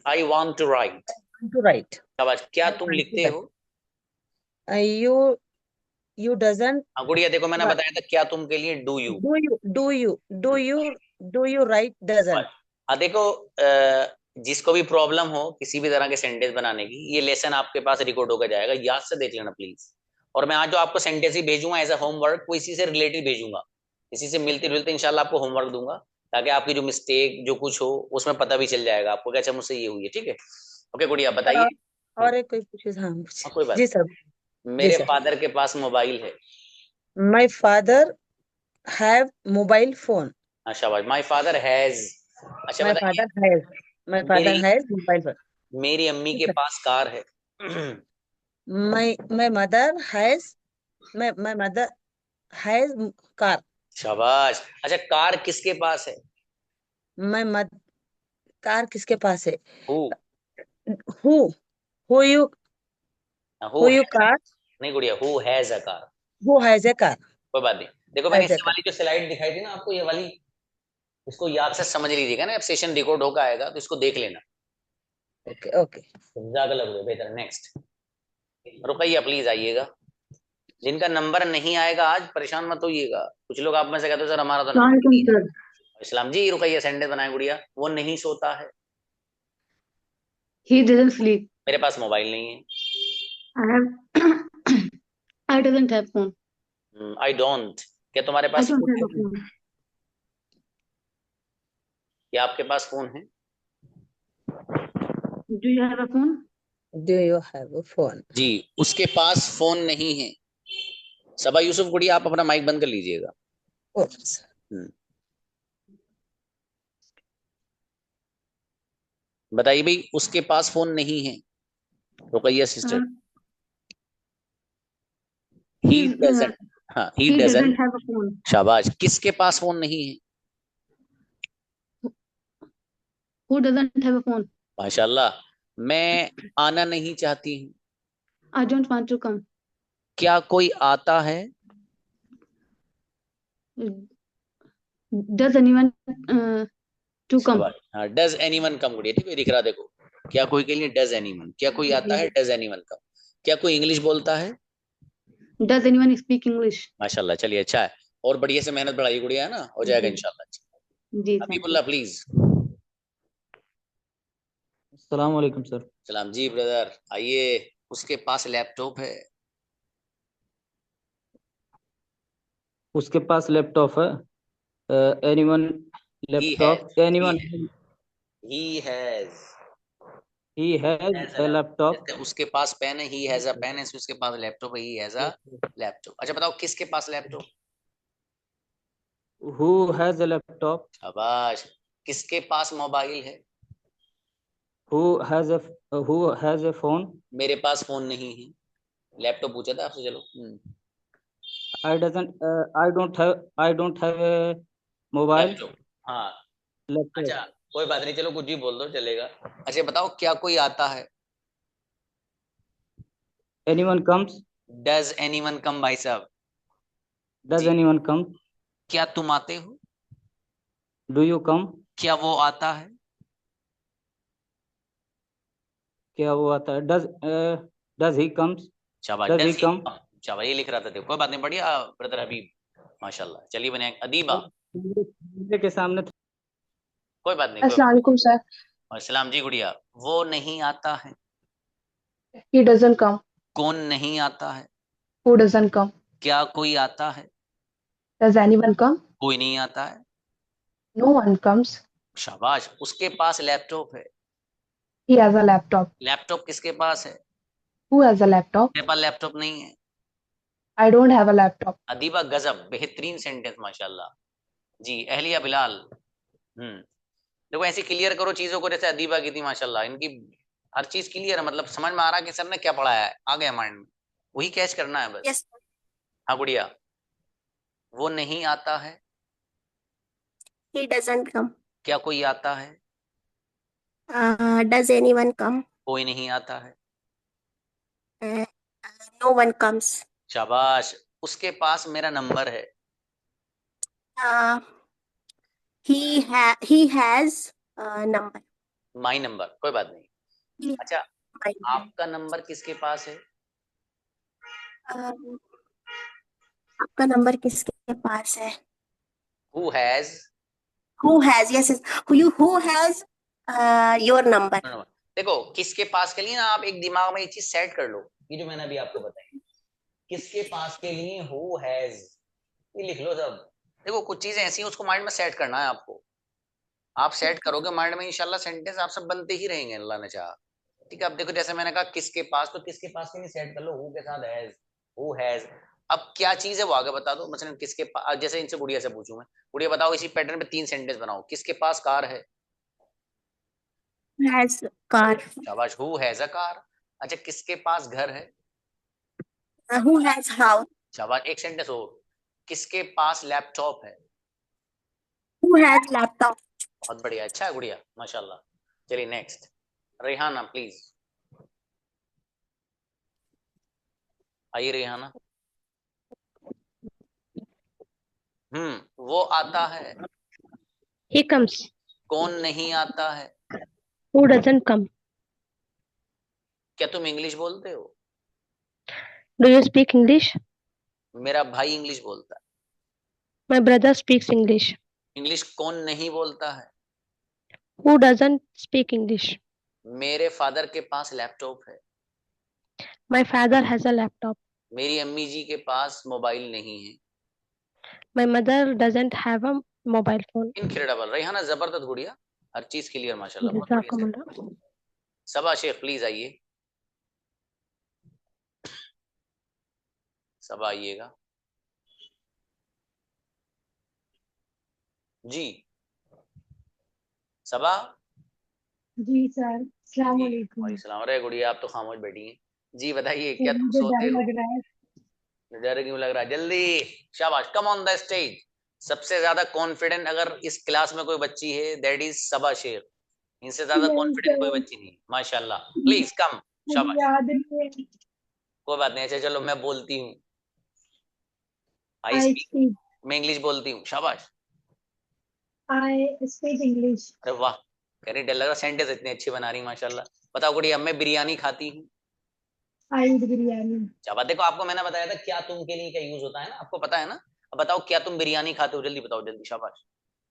I want to write. To write. शाबाश। क्या तुम लिखते हो? यू यू डजंट हाँ गुड़िया, देखो मैंने Right. बताया था क्या तुम के लिए do you. Do you right doesn't. हाँ देखो, जिसको भी प्रॉब्लम हो किसी भी तरह के सेंटेंस बनाने की, ये लेसन आपके पास रिकॉर्ड होकर जाएगा, याद से देख लेना प्लीज। और मैं आज जो आपको सेंटेंस ही भेजूंगा एज अ होमवर्क, वो इसी से रिलेटेड भेजूंगा, इसी से मिलते जुलते इंशाल्लाह आपको होमवर्क दूंगा, ताकि आपकी जो मिस्टेक जो कुछ हो उसमें पता भी चल जाएगा आपको, क्या अच्छा मुझसे ये हुई है। ठीक है, ओके गुड़िया बताइए। और एक कोई पूछे? हाँ हाँ, कोई बात जी सर। मेरे सर। फादर के पास मोबाइल है। My father have mobile phone. हाँ शाबाश। My father has. अच्छा माय बताइए। Father has mobile phone. मेरी अम्मी के पास कार है। My mother has my mother has car. शाबाश। अच्छा, कार किसके पास है? माय मद कार किसके पास है? Who. Who who you who who you car. नहीं गुड़िया, who has a car. Who has a car. कोई बात नहीं। देखो मैंने हैज ए इससे कार। वाली जो स्लाइड दिखाई थी ना आपको, ये वाली, इसको याद से समझ लीजिएगा ना, अब सेशन रिकॉर्ड होकर आएगा तो इसको देख लेना। Okay okay. ज्यादा लग रहा है, बेहतर। नेक्स्ट रुकैया प्लीज आइएगा। जिनका नंबर नहीं आएगा आज परेशान मत होइएगा। कुछ लोग आप में से कहते हो सर हमारा तो नंबर नहीं है। इस्लाम जी रुकैया सेंटेंस बनाए गुड़िया। वो नहीं सोता है। He doesn't sleep. मेरे पास मोबाइल नहीं है। I have I doesn't have phone. I don't. क्या तुम्हारे I पास don't फोन have a है? phone. क्या आपके पास फोन है? Do you have a phone? Do you have a phone? जी, उसके पास फोन नहीं है। सबा यूसुफ गुड़िया आप अपना माइक बंद कर लीजिएगा। बताइए भाई, उसके पास फोन नहीं है। Ruqaiya sister. He He's doesn't. हाँ, he he doesn't doesn't. have a phone. शाबाश। किसके पास फोन नहीं है? Who doesn't have a phone? माशाल्लाह। मैं आना नहीं चाहती हूँ। I don't want to come. क्या कोई आता है? Does anyone to come? शाबाश। हाँ, डज एनीवन कम गुड़िया। ठीक है, दिख रहा देखो। क्या कोई के लिए डज एनीवन। क्या कोई आता है? Does anyone come. क्या कोई इंग्लिश बोलता है? Does anyone speak English? माशाल्लाह, चलिए अच्छा है। और बढ़िया से मेहनत बढ़ाइए गुड़िया, है ना, हो जाएगा इंशाल्लाह। जी हबीबुल्लाह प्लीज। अस्सलाम वालेकुम सर। सलाम जी ब्रदर, आइए। उसके पास लैपटॉप है। उसके पास लैपटॉप है। Anyone laptop anyone he has a laptop. उसके पास पेन है। ही हैज अ पेन है। उसके पास लैपटॉप है। He has a laptop. अच्छा बताओ किसके पास laptop? Who has a laptop? शाबाश। किसके पास मोबाइल है? Who has a phone? मेरे पास फोन नहीं है। लैपटॉप पूछा था आपसे। चलो I don't have a mobile laptop. हाँ laptop. अच्छा, कोई बात नहीं, चलो कुछ भी बोल दो चलेगा। अच्छा बताओ क्या कोई आता है? Anyone comes? डज एनीवन कम भाई साहब? Does anyone come? क्या तुम आते हो? Do you come? क्या वो आता है? क्या वो आता है? Does he comes? शाबाश। Does he does he come? शाबाश, ये लिख रहा था देखो। कोई बात नहीं, बढ़िया ब्रदर हबीब, माशाल्लाह। चलिए बने अदीबा। के सामने कोई बात नहीं। अस्सलाम वालेकुम सर। अस्सलाम जी गुड़िया। वो नहीं आता है। He doesn't come. कौन नहीं आता है? Who doesn't come? क्या कोई आता है? Does anyone come? कोई नहीं आता है। No one comes. शाबाश। उसके पास लैपटॉप है। He has a laptop. Laptop किसके पास है? Who has a laptop? मेरे पास लैपटॉप नहीं है। I don't have a laptop. Adiba गजब, बेहतरीन सेंटेंस माशाल्लाह जी। अहलिया बिलाल। देखो ऐसे क्लियर करो चीजों को, जैसे अदीबा की थी माशाल्लाह, इनकी हर चीज क्लियर है, मतलब समझ में आ रहा है कि सर ने क्या पढ़ाया है, आ गया माइंड में, वही कैच करना है बस। Yes. हाँ गुड़िया, वो नहीं आता है, He doesn't come. क्या कोई आता है, Does anyone come? कोई नहीं आता है, Uh, no one comes. शाबाश, उसके पास मेरा नंबर है, Uh, he has a number. My number, कोई बात नहीं। He अच्छा, has my आपका नंबर किसके पास है, आपका नंबर किसके पास है? Who has, Who has? Yes, yes. Who has your number? देखो किसके पास के लिए ना आप एक दिमाग में एक चीज सेट कर लो, ये जो मैंने अभी आपको बताई, किसके पास के लिए हु हैज, ये लिख लो सब। देखो कुछ चीजें ऐसी हैं, उसको माइंड में सेट करना है आपको, आप सेट करोगे माइंड में, इंशाल्लाह सेंटेंस आप सब बनते ही रहेंगे अल्लाह ने चाहा। ठीक है, अब देखो जैसे मैंने कहा किसके पास, तो किसके पास के लिए सेट कर लो, हु के साथ हैज, हु हैज। अब क्या चीज है वो आगे बता दो, मतलब किसके पास, जैसे इनसे गुड़िया से पूछूं मैं, गुड़िया बताओ इसी पैटर्न पे 3 सेंटेंस बनाओ, किसके पास कार है, Has car. शाबाश, हु हैज अ कार। अच्छा, किसके पास घर है, Who has house? शाबाश, एक सेंटेंस और, किसके पास लैपटॉप है, Who has laptop? बहुत बढ़िया, अच्छा है गुड़िया माशाल्लाह। चलिए नेक्स्ट, रेहाना प्लीज, आइए रेहाना। वो आता है, He comes. कौन नहीं आता है, Who doesn't come? क्या तुम इंग्लिश बोलते हो, Do you speak English? मेरा भाई इंग्लिश बोलता है, My brother speaks English. English कौन नहीं बोलता है, Who doesn't speak English? मेरे फादर के पास लैपटॉप है, My father has a laptop. मेरी अम्मी जी के पास मोबाइल नहीं है, My mother doesn't have a mobile phone. Incredible Rehana, जबरदस्त गुड़िया, हर चीज क्लियर माशाल्लाह, बहुत बढ़िया। Jazakumullah. सबा शेख प्लीज आइए, सबा आइएगा जी, सबा। जी सर, अस्सलाम जी वालेकुम। वालेकुम सलाम। अरे गुड़िया आप तो खामोश बैठी हैं, जी बताइए क्या तुम मुझे सोते डर हो, लग रहा है। डर क्यों लग रहा है, जल्दी, शाबाश, कम ऑन द स्टेज। सबसे ज्यादा कॉन्फिडेंट अगर इस क्लास में कोई बच्ची है दैट इज सबा शेख, इनसे ज्यादा कॉन्फिडेंट कोई बच्ची नहीं, माशाल्लाह, प्लीज कम, शाबाश। याद नहीं है। कोई बात नहीं, अच्छा चलो मैं बोलती हूँ, आई I स्पीक, speak. मैं इंग्लिश बोलती हूँ, शाबाश। I speak English. अरे वाह, कह रही डर लग रहा, सेंटेंस इतनी अच्छी बना रही माशाल्लाह। बताओ गुड़िया, मैं बिरयानी खाती हूँ, I eat biryani. शाबाश। देखो आपको मैंने बताया था क्या तुम के लिए क्या यूज होता है ना, आपको पता है ना। अब बताओ क्या तुम बिरयानी खाते हो, जल्दी बताओ, जल्दी, शाबाश,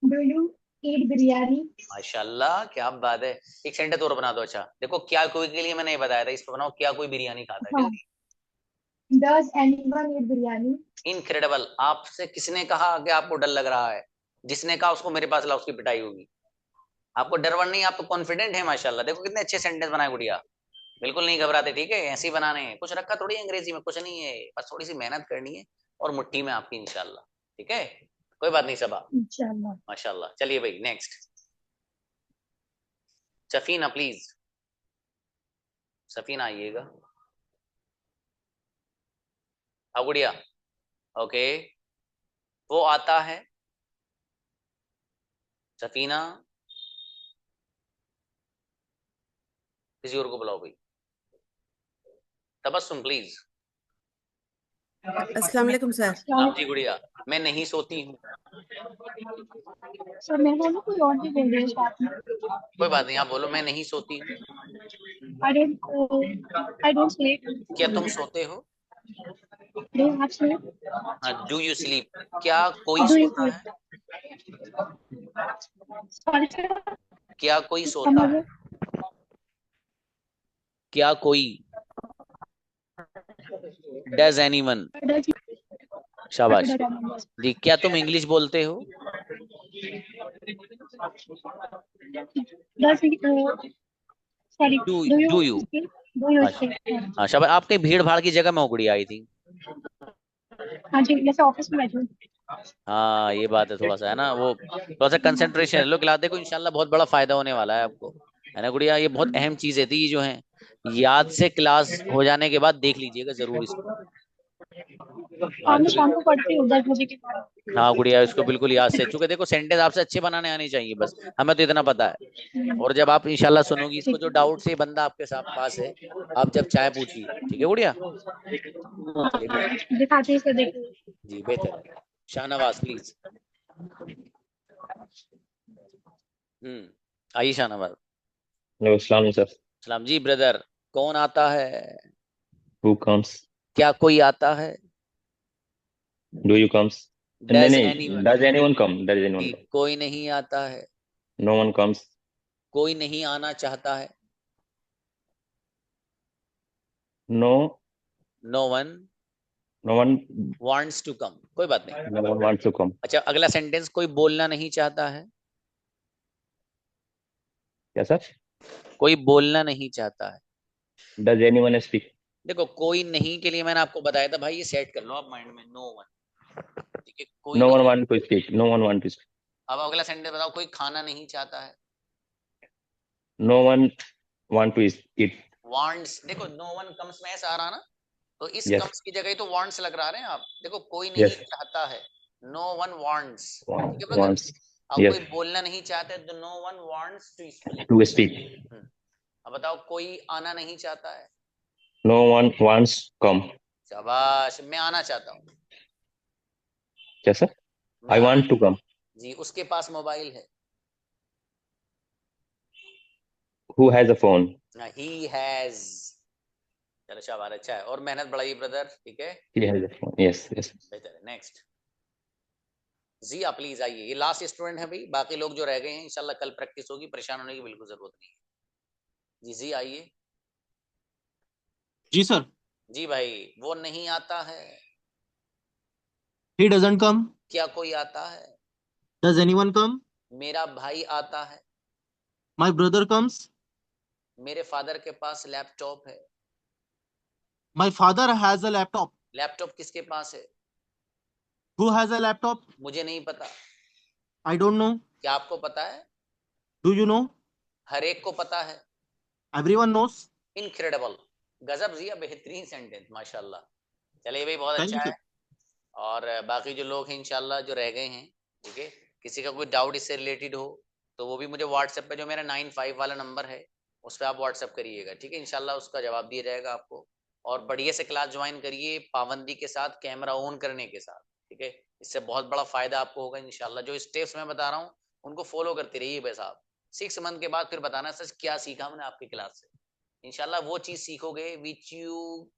Do you eat biryani? माशाल्लाह, क्या बात है। एक सेंटेंस और बना दो, अच्छा देखो, क्या कोई के लिए मैंने ये बताया था, इस पर बनाओ, क्या कोई बिरयानी खाता है, जल्दी। Does anyone eat biryani? Incredible, आपसे किसने कहा कि आपको डर लग रहा है, जिसने कहा उसको मेरे पास लाओ, उसकी पिटाई होगी। आपको डर वर नहीं, आप तो कॉन्फिडेंट है माशाल्लाह। देखो कितने अच्छे सेंटेंस बनाए गुड़िया, बिल्कुल नहीं घबराते, ठीक है, ऐसे ही बनाने हैं, कुछ रखा थोड़ी अंग्रेजी में, कुछ नहीं है, बस थोड़ी सी मेहनत करनी है और मुट्ठी में आपकी इंशाल्लाह, ठीक है, कोई बात नहीं सबा, इंशाल्लाह। माशाल्लाह। चलिए भाई नेक्स्ट, सफीना प्लीज, सफीना आइएगा, हाँ गुड़िया, ओके, वो आता है, सफीना, किसी और को बुलाओ भाई, तबस्सुम प्लीज। अस्सलाम वालेकुम सर। आप जी गुड़िया, मैं नहीं सोती हूँ, सर मैं बोलूं कोई और भी बोल रहे हैं साथ में। कोई बात नहीं, आप बोलो, मैं नहीं सोती हूँ, I don't sleep. क्या तुम सोते हो, Do you have sleep? Do you sleep, क्या कोई Do you सोता है, Sorry sir. क्या कोई सोता है, क्या कोई, डज एनीवन, शाबाश जी, क्या तुम इंग्लिश बोलते हो, Does he, sorry. Do Do you you, speak? Do you speak? हाँ शाबाश, आपके भीड़ भाड़ की जगह में उगड़ी आई थी, हाँ जी, जैसे ऑफिस में बैठी हूँ। हाँ ये बात है, थोड़ा सा है ना, वो थोड़ा सा कंसंट्रेशन लो क्लास, देखो इंशाल्लाह बहुत बड़ा फायदा होने वाला है आपको, है ना गुड़िया। ये बहुत अहम चीजें थी जो है, याद से क्लास हो जाने के बाद देख लीजिएगा जरूर इसको। हाँ, हाँ मैं चूंकि, शाम को पढ़ती हूँ 10 बजे के बाद। हाँ गुड़िया इसको बिल्कुल याद से, चूंकि देखो सेंटेंस आपसे अच्छे बनाने आने चाहिए, बस हमें तो इतना पता है। और जब आप इंशाल्लाह सुनोगी इसको, जो डाउट से बंदा आपके साथ पास है, आप जब चाहे पूछिए, ठीक है गुड़िया। चलिए दिखाती हूँ, देखो। जी बेहतर है। शाहनवाज प्लीज। आइए शाहनवाज। हेलो, अस्सलाम वालेकुम सर। सलाम जी ब्रदर। कौन आता है? Who comes? क्या कोई आता है? Do you comes? नहीं डज नहीं, anyone? Does anyone come? Does anyone जी कम? कोई नहीं आता है। No one comes? कोई नहीं आना चाहता है। No, no one no one, wants to come. कोई बात नहीं। No one wants to come. अच्छा अगला सेंटेंस, कोई बोलना नहीं चाहता है। क्या सर? कोई बोलना नहीं चाहता है। Does anyone speak? देखो कोई नहीं के लिए मैंने आपको बताया था भाई, ये सेट कर लो आप माइंड में, नो वन, ठीक है कोई नो वन नहीं। Want to speak, no one want to speak. अब अगला सेंटेंस बताओ, कोई खाना नहीं चाहता है। No one want to eat. Wants, देखो नो वन कम्स में ऐसा आ रहा ना, तो इस यस, कम्स की जगह तो वांट्स लग रहा है आप। देखो कोई नहीं यस, चाहता है, नो वन वांट्स, ठीक है ब्रदर। वांट्स, अब कोई यस, बोलना नहीं चाहते तो no one wants to speak. To speak. अब बताओ, कोई आना नहीं चाहता है। No one wants come. शाबाश, मैं आना चाहता हूँ। क्या सर? मैं आई आना, वांट टू कम। जी उसके पास मोबाइल है। Who has a phone? He has. चलो शाबाश, अच्छा है, और मेहनत बढ़ाइए ब्रदर, ठीक है he has a phone. Yes, yes. बेहतर है। नेक्स्ट जिया प्लीज आइए, ये लास्ट स्टूडेंट है भाई, बाकी लोग जो रह गए हैं इंशाल्लाह कल प्रैक्टिस होगी, परेशान होने की बिल्कुल जरूरत नहीं है। जी जी आइए। जी सर। जी भाई, वो नहीं आता है। He doesn't come. क्या कोई आता है? Does anyone come? मेरा भाई आता है। My brother comes. मेरे फादर के पास लैपटॉप है। My father has a laptop. Laptop किसके पास है? Who has a laptop? मुझे नहीं पता। I don't know. क्या आपको पता है? Do you know? हर एक को पता है। Everyone knows. इनक्रेडिबल, गजब जिया, बेहतरीन सेंटेंस, माशाल्लाह। चलिए भाई बहुत Thank you, अच्छा sir. है। और बाकी जो लोग हैं इंशाल्लाह जो रह गए हैं, ठीक है, किसी का कोई डाउट इससे रिलेटेड हो तो वो भी मुझे व्हाट्सएप पे, जो मेरा 95 वाला नंबर है उस पर आप व्हाट्सएप करिएगा, ठीक है, इंशाल्लाह उसका जवाब दिया जाएगा आपको। और बढ़िया से क्लास ज्वाइन करिए, पाबंदी के साथ, कैमरा ऑन करने के साथ, ठीक है, इससे बहुत बड़ा फायदा आपको होगा इंशाल्लाह। जो स्टेप्स मैं बता रहा हूँ उनको फॉलो करते रहिए बस आप। 6 मंथ के बाद फिर बताना सच क्या सीखा हमने आपकी क्लास से। इंशाल्लाह वो चीज सीखोगे which you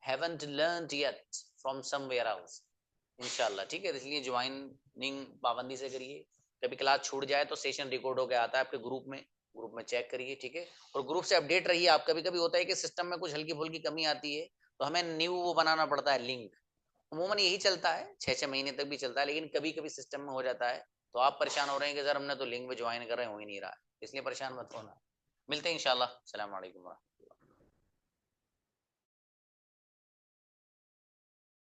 haven't learned yet from somewhere else इंशाल्लाह, ठीक है। इसलिए ज्वाइनिंग पाबंदी से करिए, कभी क्लास छूट जाए तो सेशन रिकॉर्ड होकर आता है आपके ग्रुप में चेक करिए, ठीक है। और ग्रुप से अपडेट रहिए आप। कभी कभी होता है कि सिस्टम में कुछ हल्की फुल्की कमी आती है तो हमें न्यू वो बनाना पड़ता है लिंक। अमूमन यही चलता है, 6-6 महीने तक भी चलता है, लेकिन कभी कभी सिस्टम में हो जाता है तो आप परेशान हो रहे हैं कि सर हमने तो लिंक में ज्वाइन कर रहे हो ही नहीं रहा है, इसलिए परेशान मत होना। मिलते हैं इंशाल्लाह। अस्सलाम वालेकुम।